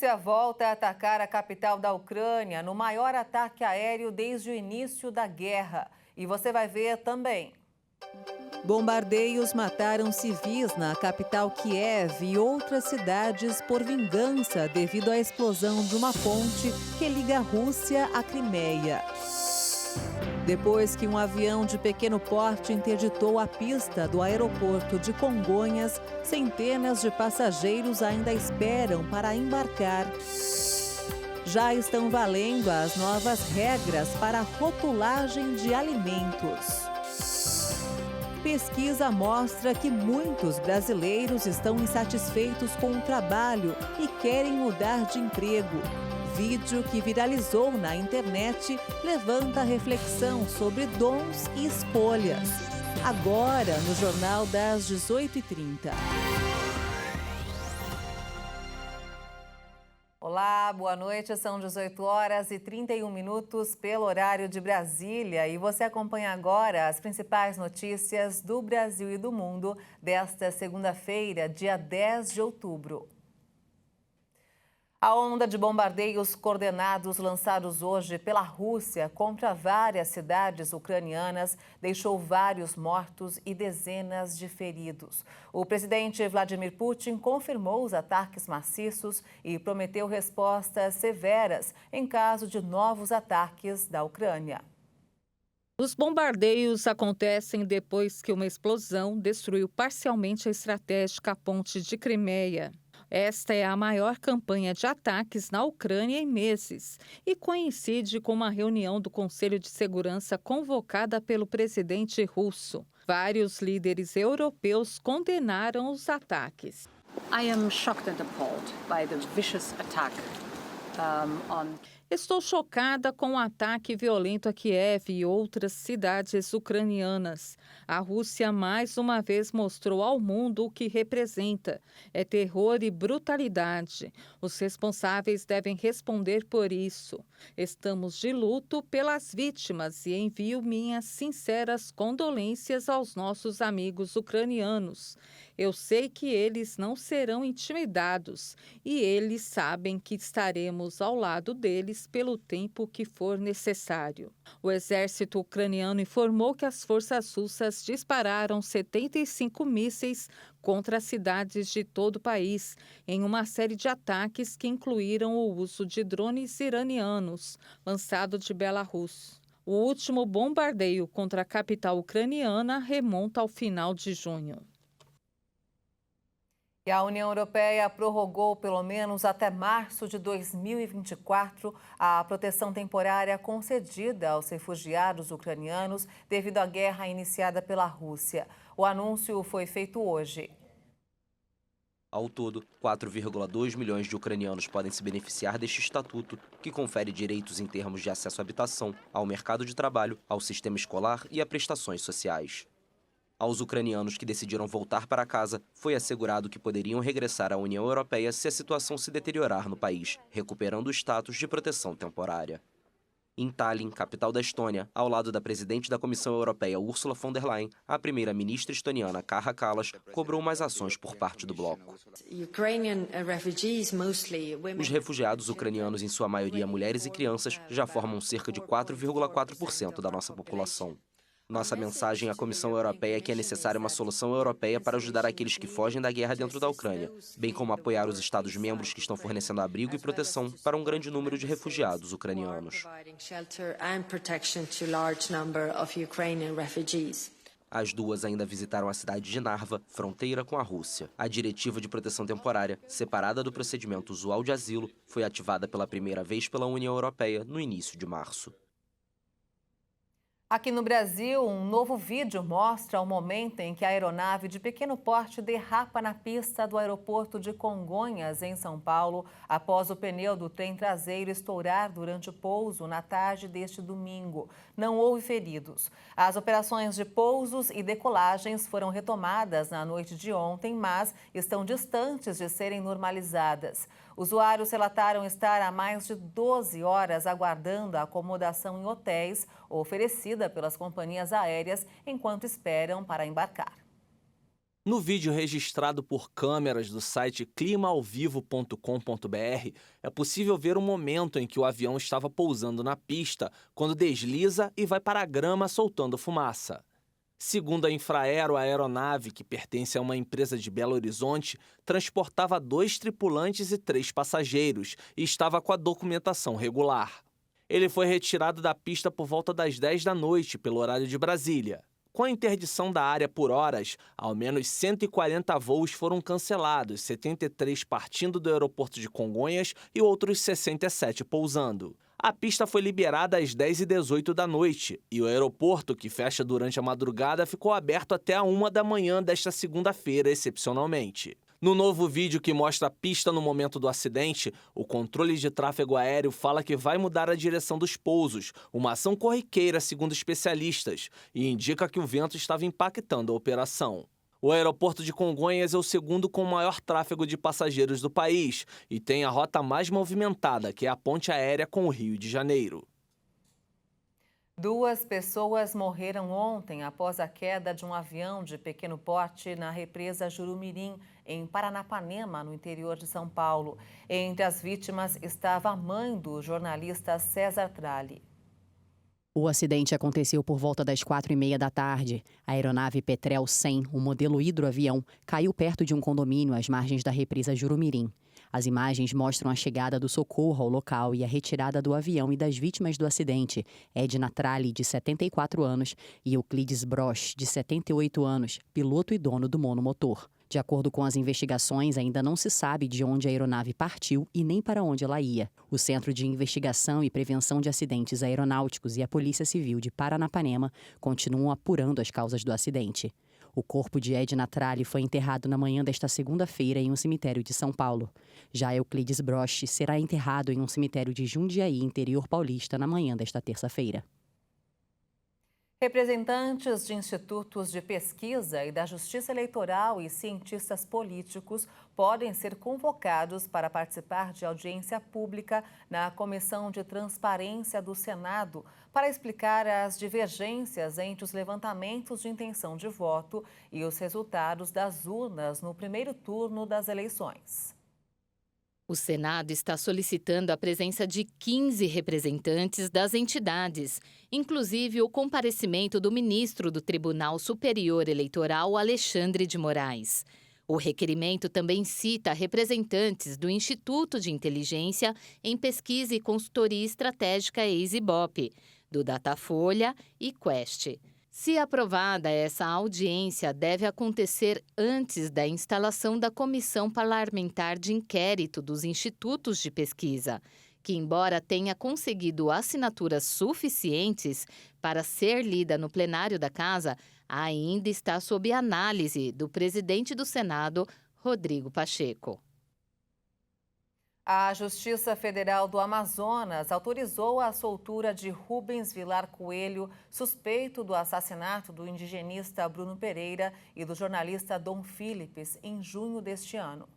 Rússia volta a atacar a capital da Ucrânia no maior ataque aéreo desde o início da guerra. E você vai ver também. Bombardeios mataram civis na capital Kiev e outras cidades por vingança devido à explosão de uma ponte que liga a Rússia à Crimeia. Depois que um avião de pequeno porte interditou a pista do aeroporto de Congonhas, centenas de passageiros ainda esperam para embarcar. Já estão valendo as novas regras para a rotulagem de alimentos. Pesquisa mostra que muitos brasileiros estão insatisfeitos com o trabalho e querem mudar de emprego. Vídeo que viralizou na internet levanta reflexão sobre dons e escolhas. Agora, no Jornal das 18h30. Olá, boa noite. São 18h31 pelo horário de Brasília e você acompanha agora as principais notícias do Brasil e do mundo desta segunda-feira, dia 10 de outubro. A onda de bombardeios coordenados lançados hoje pela Rússia contra várias cidades ucranianas deixou vários mortos e dezenas de feridos. O presidente Vladimir Putin confirmou os ataques maciços e prometeu respostas severas em caso de novos ataques da Ucrânia. Os bombardeios acontecem depois que uma explosão destruiu parcialmente a estratégica ponte de Crimeia. Esta é a maior campanha de ataques na Ucrânia em meses e coincide com uma reunião do Conselho de Segurança convocada pelo presidente russo. Vários líderes europeus condenaram os ataques. I am shocked and appalled by the vicious attack on Estou chocada com o ataque violento a Kiev e outras cidades ucranianas. A Rússia mais uma vez mostrou ao mundo o que representa. É terror e brutalidade. Os responsáveis devem responder por isso. Estamos de luto pelas vítimas e envio minhas sinceras condolências aos nossos amigos ucranianos. Eu sei que eles não serão intimidados e eles sabem que estaremos ao lado deles pelo tempo que for necessário. O exército ucraniano informou que as forças russas dispararam 75 mísseis contra as cidades de todo o país, em uma série de ataques que incluíram o uso de drones iranianos, lançado de Belarus. O último bombardeio contra a capital ucraniana remonta ao final de junho. E a União Europeia prorrogou pelo menos até março de 2024 a proteção temporária concedida aos refugiados ucranianos devido à guerra iniciada pela Rússia. O anúncio foi feito hoje. Ao todo, 4,2 milhões de ucranianos podem se beneficiar deste estatuto, que confere direitos em termos de acesso à habitação, ao mercado de trabalho, ao sistema escolar e a prestações sociais. Aos ucranianos que decidiram voltar para casa, foi assegurado que poderiam regressar à União Europeia se a situação se deteriorar no país, recuperando o status de proteção temporária. Em Tallinn, capital da Estônia, ao lado da presidente da Comissão Europeia Ursula von der Leyen, a primeira-ministra estoniana Kaja Kallas cobrou mais ações por parte do bloco. Os refugiados ucranianos, em sua maioria mulheres e crianças, já formam cerca de 4,4% da nossa população. Nossa mensagem à Comissão Europeia é que é necessária uma solução europeia para ajudar aqueles que fogem da guerra dentro da Ucrânia, bem como apoiar os Estados-membros que estão fornecendo abrigo e proteção para um grande número de refugiados ucranianos. As duas ainda visitaram a cidade de Narva, fronteira com a Rússia. A Diretiva de Proteção Temporária, separada do procedimento usual de asilo, foi ativada pela primeira vez pela União Europeia no início de março. Aqui no Brasil, um novo vídeo mostra o momento em que a aeronave de pequeno porte derrapa na pista do aeroporto de Congonhas, em São Paulo, após o pneu do trem traseiro estourar durante o pouso na tarde deste domingo. Não houve feridos. As operações de pousos e decolagens foram retomadas na noite de ontem, mas estão distantes de serem normalizadas. Usuários relataram estar há mais de 12 horas aguardando a acomodação em hotéis oferecida pelas companhias aéreas enquanto esperam para embarcar. No vídeo registrado por câmeras do site climaalvivo.com.br, é possível ver o momento em que o avião estava pousando na pista, quando desliza e vai para a grama soltando fumaça. Segundo a Infraero, a aeronave, que pertence a uma empresa de Belo Horizonte, transportava 2 tripulantes e 3 passageiros e estava com a documentação regular. Ele foi retirado da pista por volta das 10 da noite, pelo horário de Brasília. Com a interdição da área por horas, ao menos 140 voos foram cancelados, 73 partindo do aeroporto de Congonhas e outros 67 pousando. A pista foi liberada às 10h18 da noite e o aeroporto, que fecha durante a madrugada, ficou aberto até a 1 da manhã desta segunda-feira, excepcionalmente. No novo vídeo que mostra a pista no momento do acidente, o controle de tráfego aéreo fala que vai mudar a direção dos pousos, uma ação corriqueira segundo especialistas, e indica que o vento estava impactando a operação. O aeroporto de Congonhas é o segundo com maior tráfego de passageiros do país e tem a rota mais movimentada, que é a ponte aérea com o Rio de Janeiro. 2 pessoas morreram ontem após a queda de um avião de pequeno porte na represa Jurumirim, em Paranapanema, no interior de São Paulo. Entre as vítimas estava a mãe do jornalista César Tralli. O acidente aconteceu por volta das 4h30 da tarde. A aeronave Petrel 100, o modelo hidroavião, caiu perto de um condomínio às margens da represa Jurumirim. As imagens mostram a chegada do socorro ao local e a retirada do avião e das vítimas do acidente, Edna Tralli, de 74 anos, e Euclides Broch, de 78 anos, piloto e dono do monomotor. De acordo com as investigações, ainda não se sabe de onde a aeronave partiu e nem para onde ela ia. O Centro de Investigação e Prevenção de Acidentes Aeronáuticos e a Polícia Civil de Paranapanema continuam apurando as causas do acidente. O corpo de Edna Tralli foi enterrado na manhã desta segunda-feira em um cemitério de São Paulo. Já Euclides Broch será enterrado em um cemitério de Jundiaí, interior paulista, na manhã desta terça-feira. Representantes de institutos de pesquisa e da Justiça Eleitoral e cientistas políticos podem ser convocados para participar de audiência pública na Comissão de Transparência do Senado para explicar as divergências entre os levantamentos de intenção de voto e os resultados das urnas no primeiro turno das eleições. O Senado está solicitando a presença de 15 representantes das entidades, inclusive o comparecimento do ministro do Tribunal Superior Eleitoral, Alexandre de Moraes. O requerimento também cita representantes do Instituto de Inteligência em Pesquisa e Consultoria Estratégica (EISIBOP), do Datafolha e Quest. Se aprovada, essa audiência deve acontecer antes da instalação da Comissão Parlamentar de Inquérito dos Institutos de Pesquisa, que, embora tenha conseguido assinaturas suficientes para ser lida no plenário da Casa, ainda está sob análise do presidente do Senado, Rodrigo Pacheco. A Justiça Federal do Amazonas autorizou a soltura de Rubens Vilar Coelho, suspeito do assassinato do indigenista Bruno Pereira e do jornalista Dom Philips, em junho deste ano.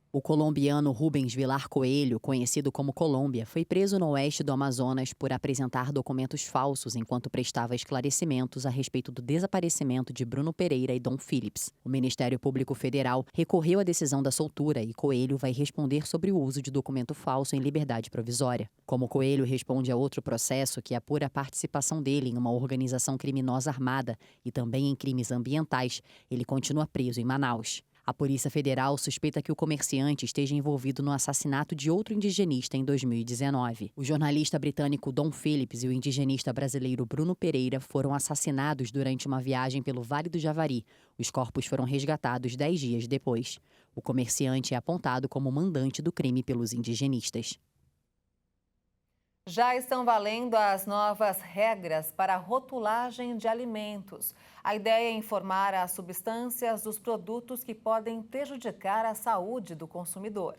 O colombiano Rubens Vilar Coelho, conhecido como Colômbia, foi preso no oeste do Amazonas por apresentar documentos falsos enquanto prestava esclarecimentos a respeito do desaparecimento de Bruno Pereira e Dom Philips. O Ministério Público Federal recorreu à decisão da soltura e Coelho vai responder sobre o uso de documento falso em liberdade provisória. Como Coelho responde a outro processo que apura a participação dele em uma organização criminosa armada e também em crimes ambientais, ele continua preso em Manaus. A Polícia Federal suspeita que o comerciante esteja envolvido no assassinato de outro indigenista em 2019. O jornalista britânico Dom Philips e o indigenista brasileiro Bruno Pereira foram assassinados durante uma viagem pelo Vale do Javari. Os corpos foram resgatados 10 dias depois. O comerciante é apontado como mandante do crime pelos indigenistas. Já estão valendo as novas regras para a rotulagem de alimentos. A ideia é informar as substâncias dos produtos que podem prejudicar a saúde do consumidor.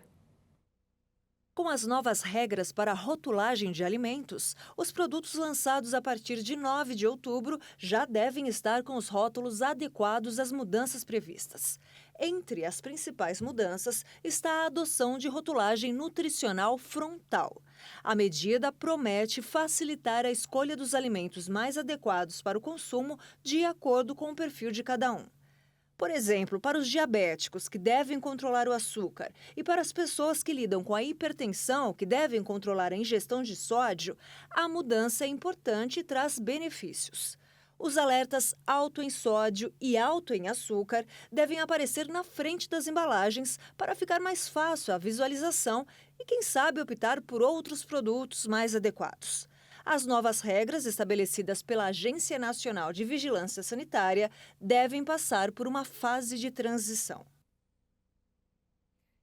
Com as novas regras para a rotulagem de alimentos, os produtos lançados a partir de 9 de outubro já devem estar com os rótulos adequados às mudanças previstas. Entre as principais mudanças está a adoção de rotulagem nutricional frontal. A medida promete facilitar a escolha dos alimentos mais adequados para o consumo de acordo com o perfil de cada um. Por exemplo, para os diabéticos, que devem controlar o açúcar, e para as pessoas que lidam com a hipertensão, que devem controlar a ingestão de sódio, a mudança é importante e traz benefícios. Os alertas alto em sódio e alto em açúcar devem aparecer na frente das embalagens para ficar mais fácil a visualização e, quem sabe, optar por outros produtos mais adequados. As novas regras estabelecidas pela Agência Nacional de Vigilância Sanitária devem passar por uma fase de transição.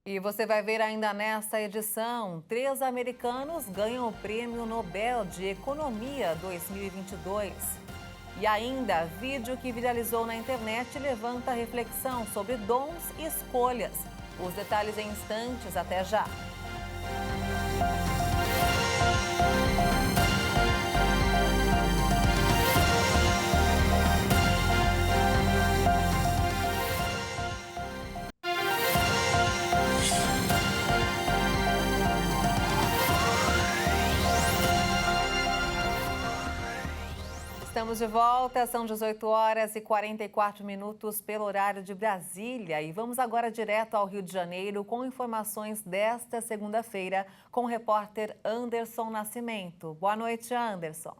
E você vai ver ainda nesta edição, 3 americanos ganham o Prêmio Nobel de Economia 2022. E ainda, vídeo que viralizou na internet levanta reflexão sobre dons e escolhas. Os detalhes em instantes, até já. Estamos de volta, são 18 horas e 44 minutos pelo horário de Brasília e vamos agora direto ao Rio de Janeiro com informações desta segunda-feira com o repórter Anderson Nascimento. Boa noite, Anderson.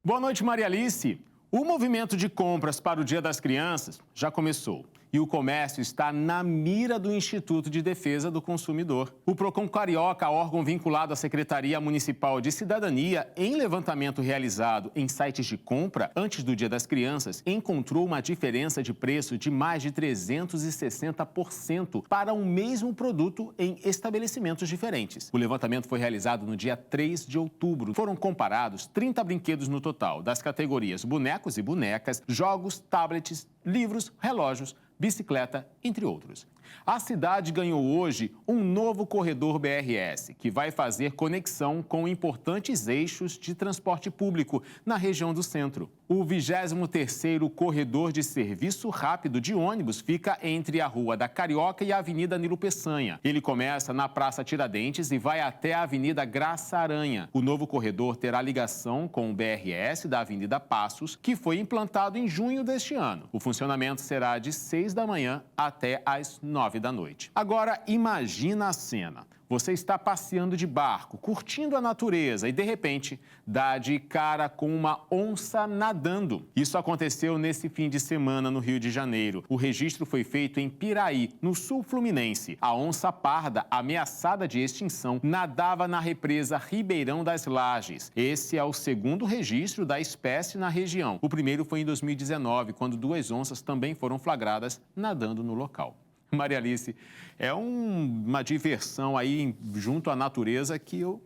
Boa noite, Maria Alice. O movimento de compras para o Dia das Crianças já começou. E o comércio está na mira do Instituto de Defesa do Consumidor. O Procon Carioca, órgão vinculado à Secretaria Municipal de Cidadania, em levantamento realizado em sites de compra antes do Dia das Crianças, encontrou uma diferença de preço de mais de 360% para o mesmo produto em estabelecimentos diferentes. O levantamento foi realizado no dia 3 de outubro. Foram comparados 30 brinquedos no total, das categorias bonecos e bonecas, jogos, tablets, livros, relógios, bicicleta, entre outros. A cidade ganhou hoje um novo corredor BRS, que vai fazer conexão com importantes eixos de transporte público na região do centro. O 23º corredor de serviço rápido de ônibus fica entre a Rua da Carioca e a Avenida Nilo Peçanha. Ele começa na Praça Tiradentes e vai até a Avenida Graça Aranha. O novo corredor terá ligação com o BRS da Avenida Passos, que foi implantado em junho deste ano. O funcionamento será de 6 da manhã até às 9 da noite. Agora, imagina a cena. Você está passeando de barco, curtindo a natureza e, de repente, dá de cara com uma onça nadando. Isso aconteceu nesse fim de semana no Rio de Janeiro. O registro foi feito em Piraí, no sul fluminense. A onça parda, ameaçada de extinção, nadava na represa Ribeirão das Lajes. Esse é o segundo registro da espécie na região. O primeiro foi em 2019, quando 2 onças também foram flagradas nadando no local. Maria Alice, é uma diversão aí junto à natureza que eu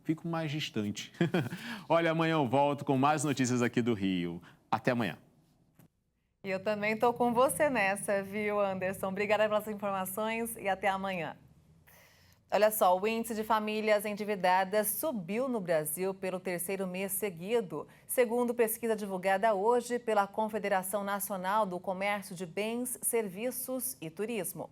fico mais distante. Olha, amanhã eu volto com mais notícias aqui do Rio. Até amanhã. E eu também estou com você nessa, viu, Anderson? Obrigada pelas informações e até amanhã. Olha só, o índice de famílias endividadas subiu no Brasil pelo 3º mês seguido, segundo pesquisa divulgada hoje pela Confederação Nacional do Comércio de Bens, Serviços e Turismo.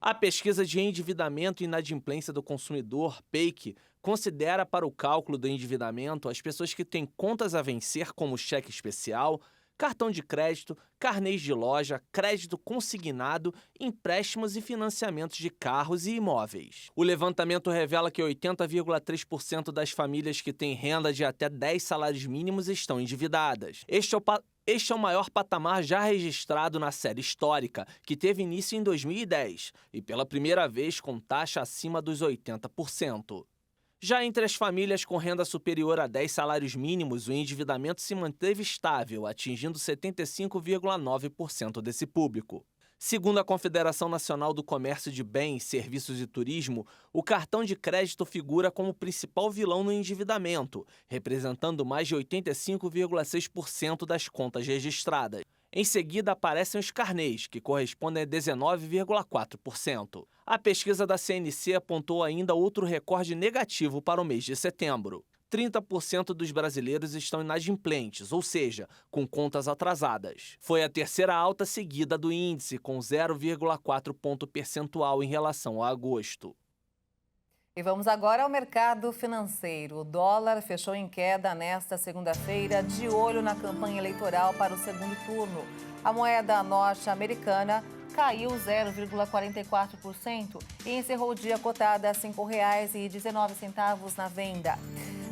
A pesquisa de endividamento e inadimplência do consumidor, PEIC, considera para o cálculo do endividamento as pessoas que têm contas a vencer, como cheque especial, cartão de crédito, carnês de loja, crédito consignado, empréstimos e financiamentos de carros e imóveis. O levantamento revela que 80,3% das famílias que têm renda de até 10 salários mínimos estão endividadas. Este é o maior patamar já registrado na série histórica, que teve início em 2010, e pela primeira vez com taxa acima dos 80%. Já entre as famílias com renda superior a 10 salários mínimos, o endividamento se manteve estável, atingindo 75,9% desse público. Segundo a Confederação Nacional do Comércio de Bens, Serviços e Turismo, o cartão de crédito figura como o principal vilão no endividamento, representando mais de 85,6% das contas registradas. Em seguida, aparecem os carnês, que correspondem a 19,4%. A pesquisa da CNC apontou ainda outro recorde negativo para o mês de setembro. 30% dos brasileiros estão inadimplentes, ou seja, com contas atrasadas. Foi a terceira alta seguida do índice, com 0,4 ponto percentual em relação a agosto. E vamos agora ao mercado financeiro. O dólar fechou em queda nesta segunda-feira, de olho na campanha eleitoral para o segundo turno. A moeda norte-americana caiu 0,44% e encerrou o dia cotada a R$ 5,19 na venda.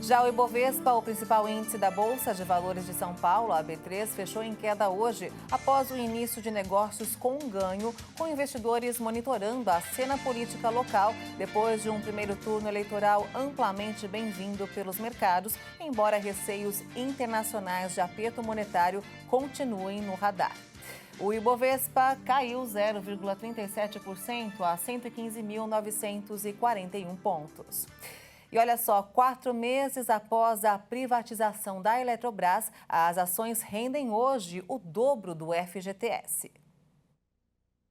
Já o Ibovespa, o principal índice da Bolsa de Valores de São Paulo, a B3, fechou em queda hoje após o início de negócios com ganho, com investidores monitorando a cena política local depois de um primeiro turno eleitoral amplamente bem-vindo pelos mercados, embora receios internacionais de aperto monetário continuem no radar. O Ibovespa caiu 0,37% a 115.941 pontos. E olha só, 4 meses após a privatização da Eletrobras, as ações rendem hoje o dobro do FGTS.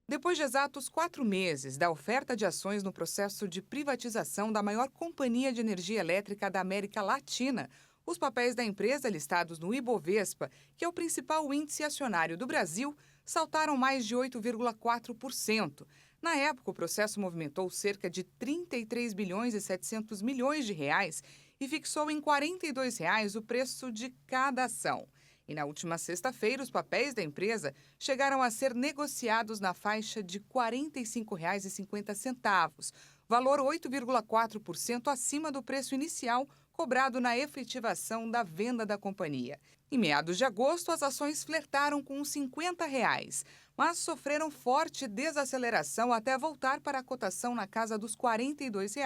Depois de exatos 4 meses da oferta de ações no processo de privatização da maior companhia de energia elétrica da América Latina, os papéis da empresa listados no Ibovespa, que é o principal índice acionário do Brasil, saltaram mais de 8,4%. Na época, o processo movimentou cerca de 33 bilhões e 700 milhões de reais e fixou em R$ 42 o preço de cada ação. E na última sexta-feira, os papéis da empresa chegaram a ser negociados na faixa de R$ 45,50, valor 8,4% acima do preço inicial cobrado na efetivação da venda da companhia. Em meados de agosto, as ações flertaram com os R$ 50, mas sofreram forte desaceleração até voltar para a cotação na casa dos R$ 42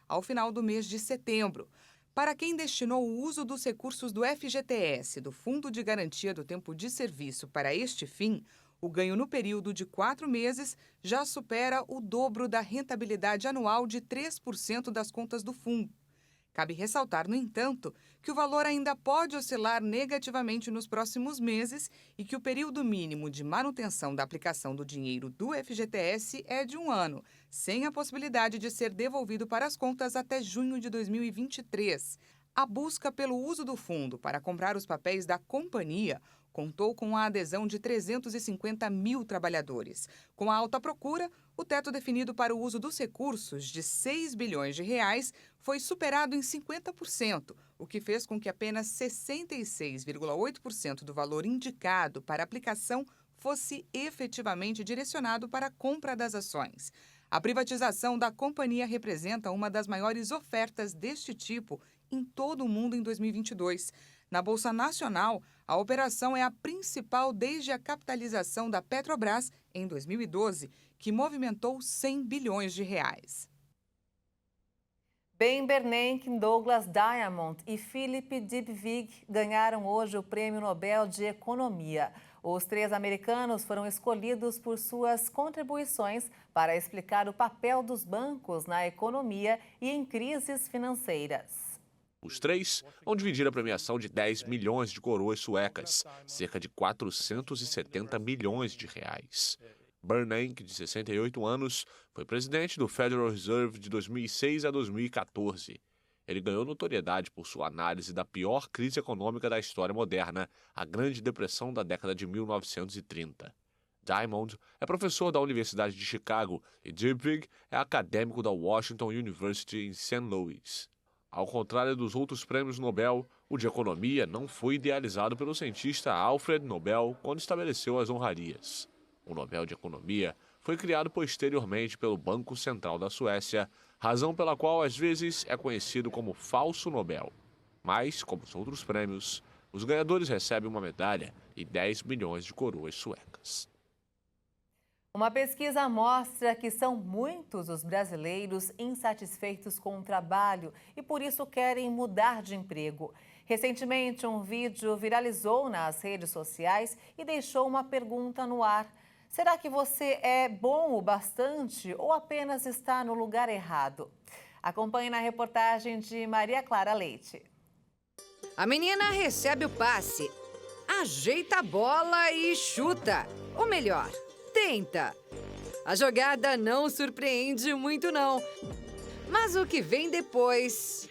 ao final do mês de setembro. Para quem destinou o uso dos recursos do FGTS, do Fundo de Garantia do Tempo de Serviço, para este fim, o ganho no período de 4 meses já supera o dobro da rentabilidade anual de 3% das contas do fundo. Cabe ressaltar, no entanto, que o valor ainda pode oscilar negativamente nos próximos meses e que o período mínimo de manutenção da aplicação do dinheiro do FGTS é de 1 ano, sem a possibilidade de ser devolvido para as contas até junho de 2023. A busca pelo uso do fundo para comprar os papéis da companhia contou com a adesão de 350 mil trabalhadores. Com a alta procura, o teto definido para o uso dos recursos de R$ 6 bilhões foi superado em 50%, o que fez com que apenas 66,8% do valor indicado para aplicação fosse efetivamente direcionado para a compra das ações. A privatização da companhia representa uma das maiores ofertas deste tipo em todo o mundo em 2022. Na Bolsa Nacional, a operação é a principal desde a capitalização da Petrobras em 2012, que movimentou 100 bilhões de reais. Ben Bernanke, Douglas Diamond e Philip Dybvig ganharam hoje o Prêmio Nobel de Economia. Os 3 americanos foram escolhidos por suas contribuições para explicar o papel dos bancos na economia e em crises financeiras. Os 3 vão dividir a premiação de 10 milhões de coroas suecas, cerca de 470 milhões de reais. Bernanke, de 68 anos, foi presidente do Federal Reserve de 2006 a 2014. Ele ganhou notoriedade por sua análise da pior crise econômica da história moderna, a Grande Depressão da década de 1930. Diamond é professor da Universidade de Chicago e Dybvig é acadêmico da Washington University em St. Louis. Ao contrário dos outros prêmios Nobel, o de Economia não foi idealizado pelo cientista Alfred Nobel quando estabeleceu as honrarias. O Nobel de Economia foi criado posteriormente pelo Banco Central da Suécia, razão pela qual às vezes é conhecido como falso Nobel. Mas, como os outros prêmios, os ganhadores recebem uma medalha e 10 milhões de coroas suecas. Uma pesquisa mostra que são muitos os brasileiros insatisfeitos com o trabalho e por isso querem mudar de emprego. Recentemente, um vídeo viralizou nas redes sociais e deixou uma pergunta no ar. Será que você é bom o bastante ou apenas está no lugar errado? Acompanhe na reportagem de Maria Clara Leite. A menina recebe o passe, ajeita a bola e chuta. Ou melhor, tenta. A jogada não surpreende muito, não. Mas o que vem depois...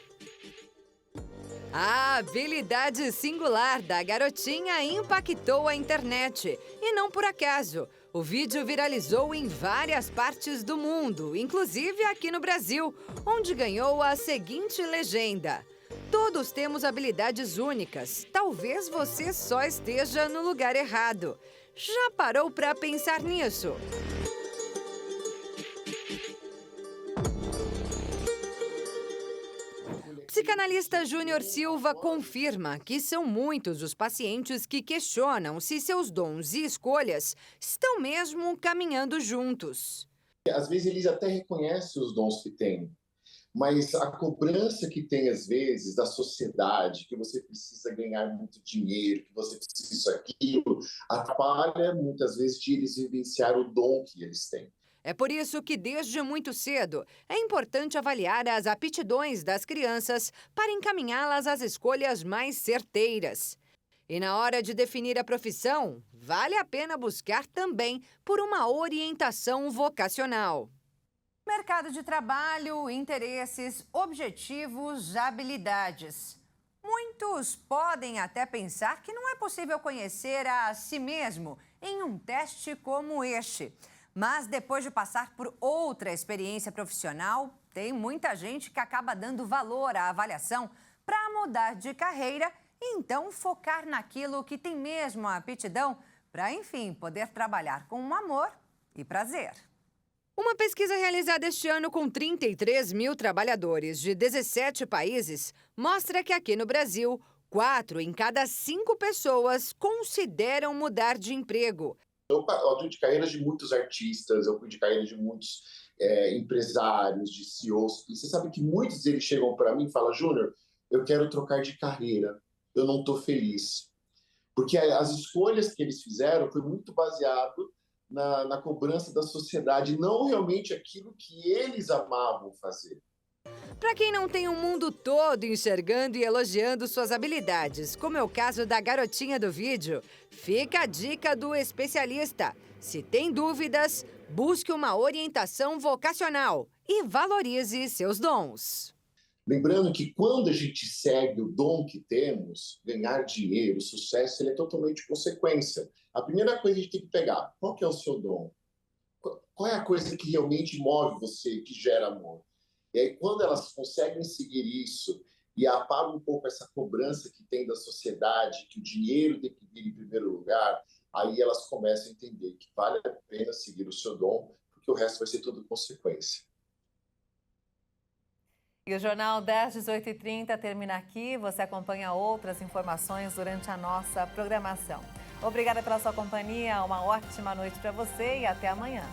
A habilidade singular da garotinha impactou a internet. E não por acaso. O vídeo viralizou em várias partes do mundo, inclusive aqui no Brasil, onde ganhou a seguinte legenda: todos temos habilidades únicas, talvez você só esteja no lugar errado. Já parou para pensar nisso? O psicanalista Júnior Silva confirma que são muitos os pacientes que questionam se seus dons e escolhas estão mesmo caminhando juntos. Às vezes eles até reconhecem os dons que têm, mas a cobrança que tem às vezes da sociedade, que você precisa ganhar muito dinheiro, que você precisa isso, aquilo, atrapalha muitas vezes de eles vivenciar o dom que eles têm. É por isso que, desde muito cedo, é importante avaliar as aptidões das crianças para encaminhá-las às escolhas mais certeiras. E na hora de definir a profissão, vale a pena buscar também por uma orientação vocacional. Mercado de trabalho, interesses, objetivos, habilidades. Muitos podem até pensar que não é possível conhecer a si mesmo em um teste como este. Mas depois de passar por outra experiência profissional, tem muita gente que acaba dando valor à avaliação para mudar de carreira e então focar naquilo que tem mesmo a aptidão para, enfim, poder trabalhar com amor e prazer. Uma pesquisa realizada este ano com 33 mil trabalhadores de 17 países mostra que aqui no Brasil, 4 em cada 5 pessoas consideram mudar de emprego. Eu fui de carreiras de muitos artistas, eu fui de carreiras de muitos empresários, de CEOs. E você sabe que muitos deles chegam para mim e falam: Júnior, eu quero trocar de carreira, eu não estou feliz. Porque as escolhas que eles fizeram foi muito baseado na cobrança da sociedade, não realmente aquilo que eles amavam fazer. Para quem não tem o mundo todo enxergando e elogiando suas habilidades, como é o caso da garotinha do vídeo, fica a dica do especialista. Se tem dúvidas, busque uma orientação vocacional e valorize seus dons. Lembrando que quando a gente segue o dom que temos, ganhar dinheiro, sucesso, ele é totalmente consequência. A primeira coisa que a gente tem que pegar: qual que é o seu dom? Qual é a coisa que realmente move você, que gera amor? E aí, quando elas conseguem seguir isso e apagam um pouco essa cobrança que tem da sociedade, que o dinheiro tem que vir em primeiro lugar, aí elas começam a entender que vale a pena seguir o seu dom, porque o resto vai ser tudo consequência. E o Jornal 10, 18h30 termina aqui. Você acompanha outras informações durante a nossa programação. Obrigada pela sua companhia, uma ótima noite para você e até amanhã.